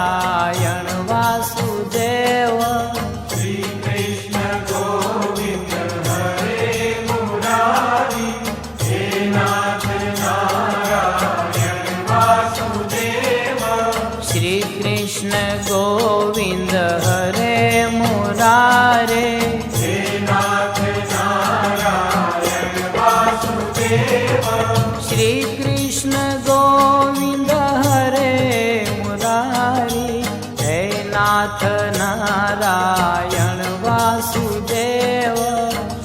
નારાયણ વાસુદેવ શ્રી કૃષ્ણ ગોવિંદ હરે મુરારી હે નાથ નારાયણ વાસુદેવ શ્રી કૃષ્ણ ગોવિંદ હરે મુરારે હે નાથ નારાયણ વાસુદેવ શ્રી કૃષ્ણ ગોવિંદ હરે મુરારી હે નાથ નારાયણ વાસુદેવ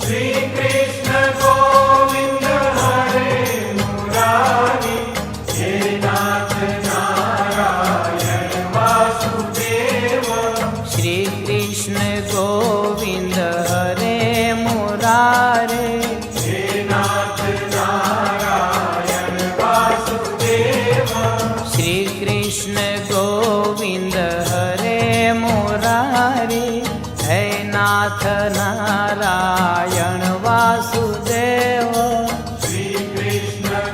શ્રી કૃષ્ણ ગોવિંદ હરે મુરારી હે નાથ નારાયણ વાસુદેવ શ્રી કૃષ્ણ ગોવિંદ હરે મુરારે હે નાથ નારાયણ વાસુદેવ શ્રી કૃષ્ણ ગોવિંદ હરે મુરારી હે નાથ નારાયણ વાસુદેવ શ્રી કૃષ્ણ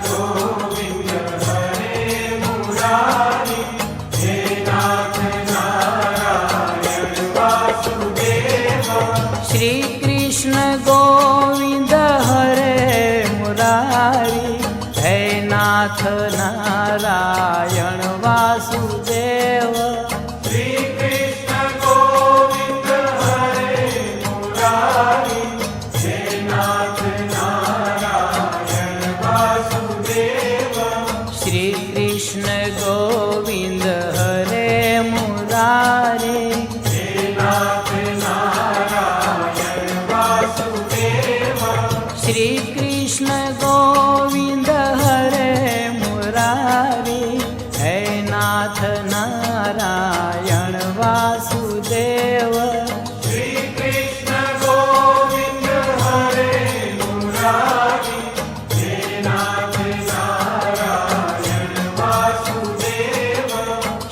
ગોવિંદ હરે મુરારી હે નાથ નારાયણ વાસુદેવ શ્રી કૃષ્ણ ગોવિંદ હરે મુરારી હે નાથ નારાયણ વાસુદેવ શ્રી કૃષ્ણ ગોવિંદ હરે મુરારી હે નાથ નારાયણ વાસુદેવ શ્રી કૃષ્ણ ગોવિંદ હરે મુરારે હે નાથ નારાયણ વાસુદેવ શ્રી કૃષ્ણ ગોવિંદ હરે મુરારી હે નાથ નારાયણ વાસુદેવ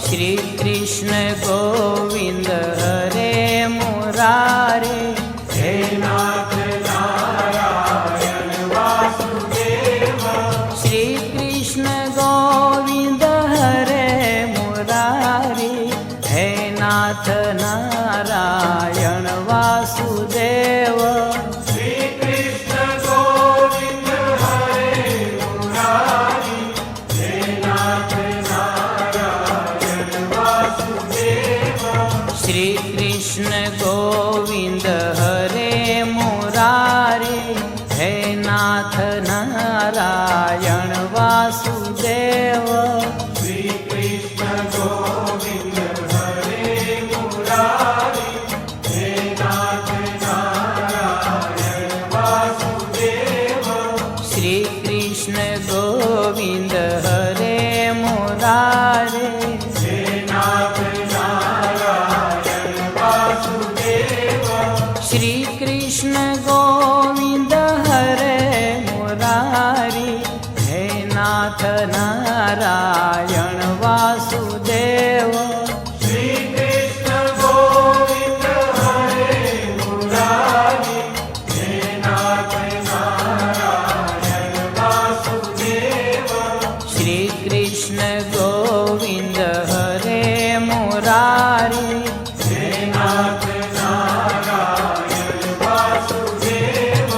શ્રી કૃષ્ણ ગોવિંદ હરે મુરારી હે નાથ નારાયણ વાસુદેવ શ્રી કૃષ્ણ ગોવિંદ હરે મુરારે હે નાથ નારાયણ વાસુદેવ શ્રી કૃષ્ણ ગોવિંદ હરે મુરારી હે નાથ નારાયણ વાસુદેવ શ્રી કૃષ્ણ ગોવિંદ હરે મુરારી હે નાથ નારાયણ વાસુદેવ શ્રી કૃષ્ણ ગોવિંદ હરે મુરારે હે નાથ નારાયણ વાસુદેવ શ્રી કૃષ્ણ ગોવિંદ હરે મુરારી હે નાથ નારાયણ વાસુદેવ શ્રી કૃષ્ણ ગોવિંદ હરે મુરારે હે નાથ નારાયણ વાસુદેવ શ્રી કૃષ્ણ ગોવિંદ હરે મુરારી હે નાથ નારાયણ વાસુદેવ શ્રી કૃષ્ણ ગોવિંદ હરે મુરારી હે નાથ નારાયણ વાસુદેવ શ્રી કૃષ્ણ ગોવિંદ હરે મુરારી હે નાથ નારાયણ વાસુદેવ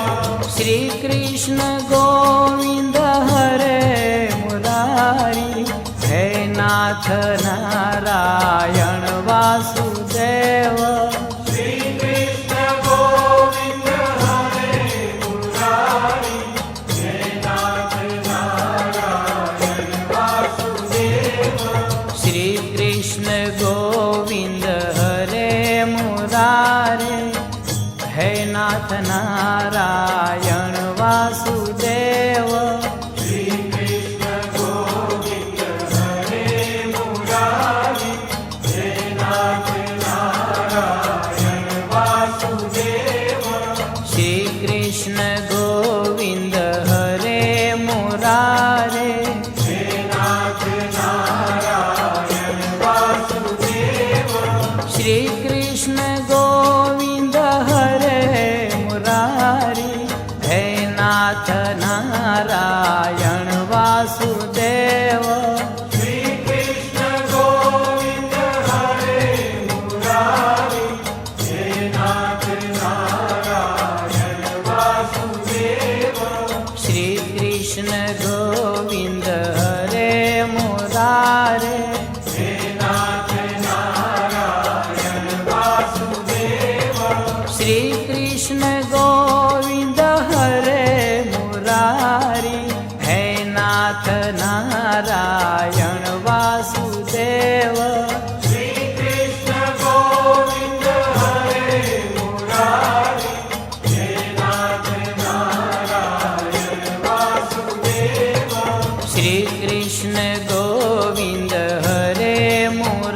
શ્રી કૃષ્ણ ગોવિંદ હરે મુરારી હે નાથ નારાયણ વાસુદેવ શ્રી કૃષ્ણ ગોવિંદ હરે મુરારી હે નાથ નારાયણ વાસુદેવ શ્રી કૃષ્ણ ગોવિંદ હરે મુરારે હે નાથ નારાયણ વાસુદેવ શ્રી કૃષ્ણ ગોવિંદ હરે મુરારી હે નાથ નારાયણ વાસુદેવ શ્રી કૃષ્ણ ગોવિંદ હરે મુરારે હે નાથ નારાયણ વાસુદેવ શ્રી કૃષ્ણ ગોવિંદ હરે મુરારી હે નાથ નારાયણ વાસુદેવ શ્રી કૃષ્ણ ગોવિંદ હરે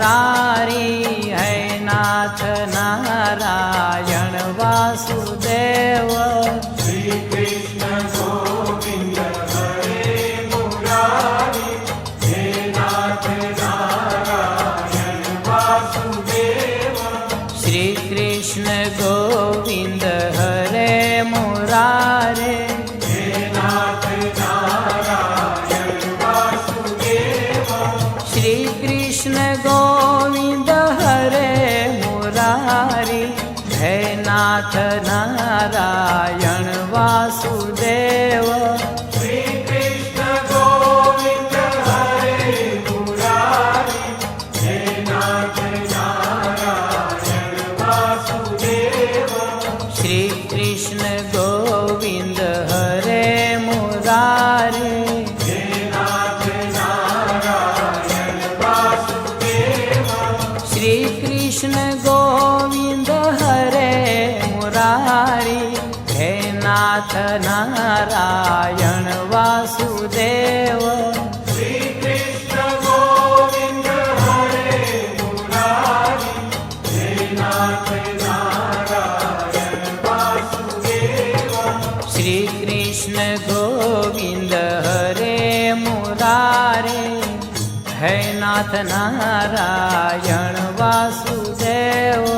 मुरारी है नाथ नारायण वासुदेव श्री कृष्ण गोविंद हरे मुरारी हे नाथ नारायण वासुदेव श्री कृष्ण गोविंद हरे मुरारे हे नाथ नारायण वासुदेव श्री कृष्ण गोविंद हरे मुरारी है नाथ नारायण वासुदेव श्री कृष्ण गोविंद हरे मुरारी हे नाथ नारायण वासुदेव श्री कृष्ण गोविंद हरे मुरारे हे नाथ नारायण वासुदेव श्री कृष्ण गोविंद हरे मुरारी हे नाथ नारायण वासुदेव श्री कृष्ण गोविंद हरे मुरारी हे नाथ नारायण वासुदेव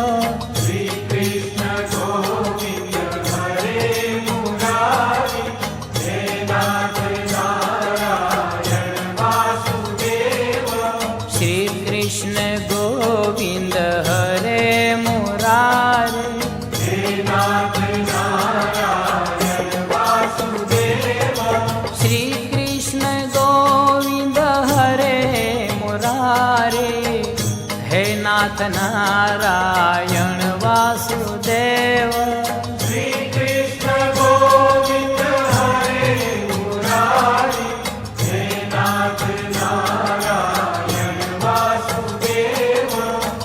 श्री कृष्ण गोविंद हरे मुरारे है नाथ नारायण वासुदेव श्री कृष्ण गोविंद हरे मुरारी हे नाथ नारायण वासुदेव श्री कृष्ण गोविंद हरे मुरारे हे नाथ नारायण वासुदेव श्री कृष्ण गोविंद हरे मुरारे हे नाथ नारायण वासुदेव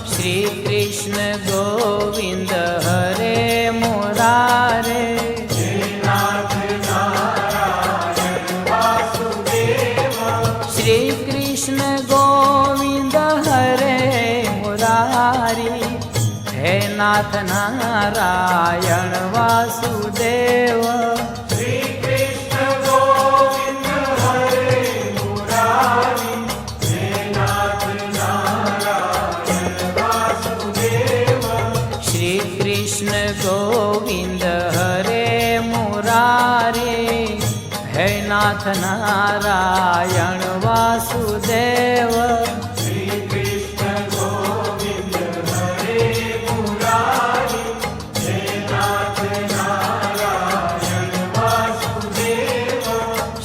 श्री कृष्ण गोविंद हरे मुरारी हे नाथ नारायण वासुदेव श्री कृष्ण गोविंद हरे मुरारे हे नाथ नारायण वासुदेव श्री कृष्ण गोविंद हरे मुरारी हे नाथ नारायण वासुदेव श्री कृष्ण गोविंद हरे मुरारी हे नाथ नारायण वासुदेव श्री कृष्ण गोविंद हरे मुरारे हे नाथ नारायण वासुदेव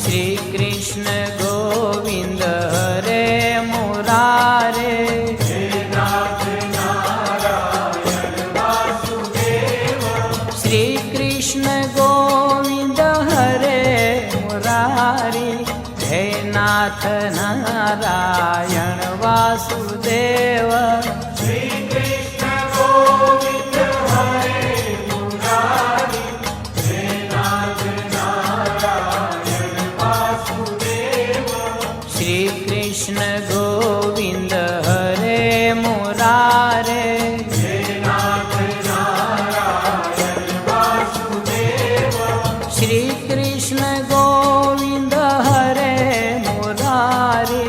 श्री कृष्ण गोविंद हरे मुरारी हे नाथ नारायण वासुदेव श्री कृष्ण गोविंद हरे मुरारे हे नाथ नारायण वासुदेव श्री कृष्ण गोविंद हरे मुरारी हे नाथ नारायण वासुदेव श्री कृष्ण गोविंद हरे मुरारी हे नाथ नारायण वासुदेव श्री कृष्ण गोविंद हरे मुरारे हे नाथ नारायण वासुदेव श्री कृष्ण गोविंद हरे मुरारी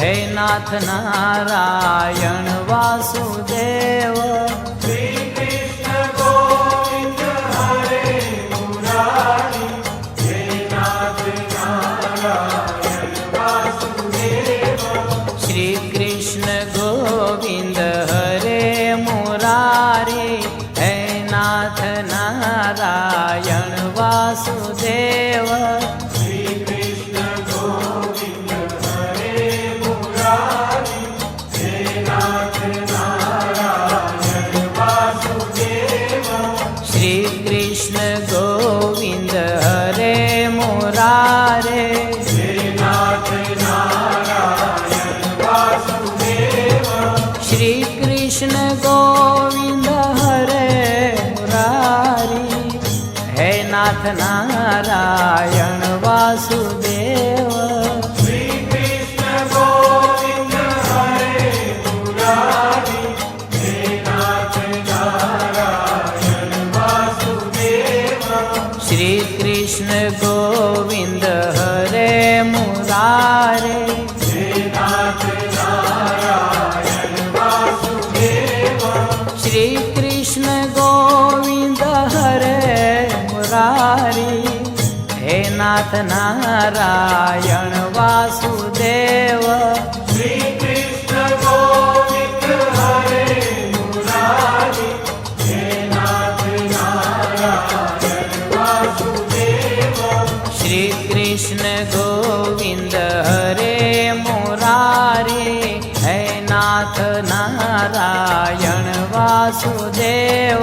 हे नाथ नारायण वासुदेव श्री कृष्ण गोविंद हरे मुरारी हे नाथ नारायण वासुदेव श्री कृष्ण गोविंद हरे मुरारी हे नाथ नारायण वासुदेव श्री कृष्ण गोविंद हरे मुरारी हे नाथ नारायण वासुदेव श्री कृष्ण गोविंद हरे मुरारे हे नाथ नारायण वासुदेव श्री कृष्ण गोविंद हरे मुरारी हे नाथ नारायण वासुदेव श्री कृष्ण गोविंद हरे નાથ નારાયણ વાસુદેવ શ્રી કૃષ્ણ ગોવિંદ હરે મુરારી હે નાથ નારાયણ વાસુદેવ શ્રી કૃષ્ણ ગોવિંદ હરે મુરારી હે નાથ નારાયણ વાસુદેવ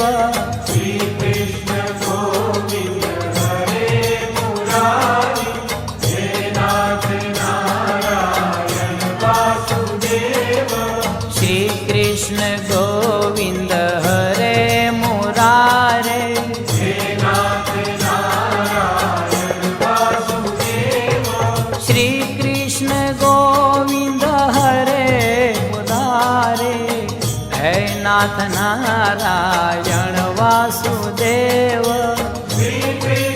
શ્રી કૃષ્ણ ગોવિંદ હરે મુરારી હે નાથ નારાયણ વાસુદેવ શ્રી કૃષ્ણ ગોવિંદ હરે મુરારે હે નાથ નારાયણ વાસુદેવ શ્રી કૃષ્ણ ગોવિંદ હરે મુરારે હે નાથ નારાયણ વાસુદેવ શ્રી કૃષ્ણ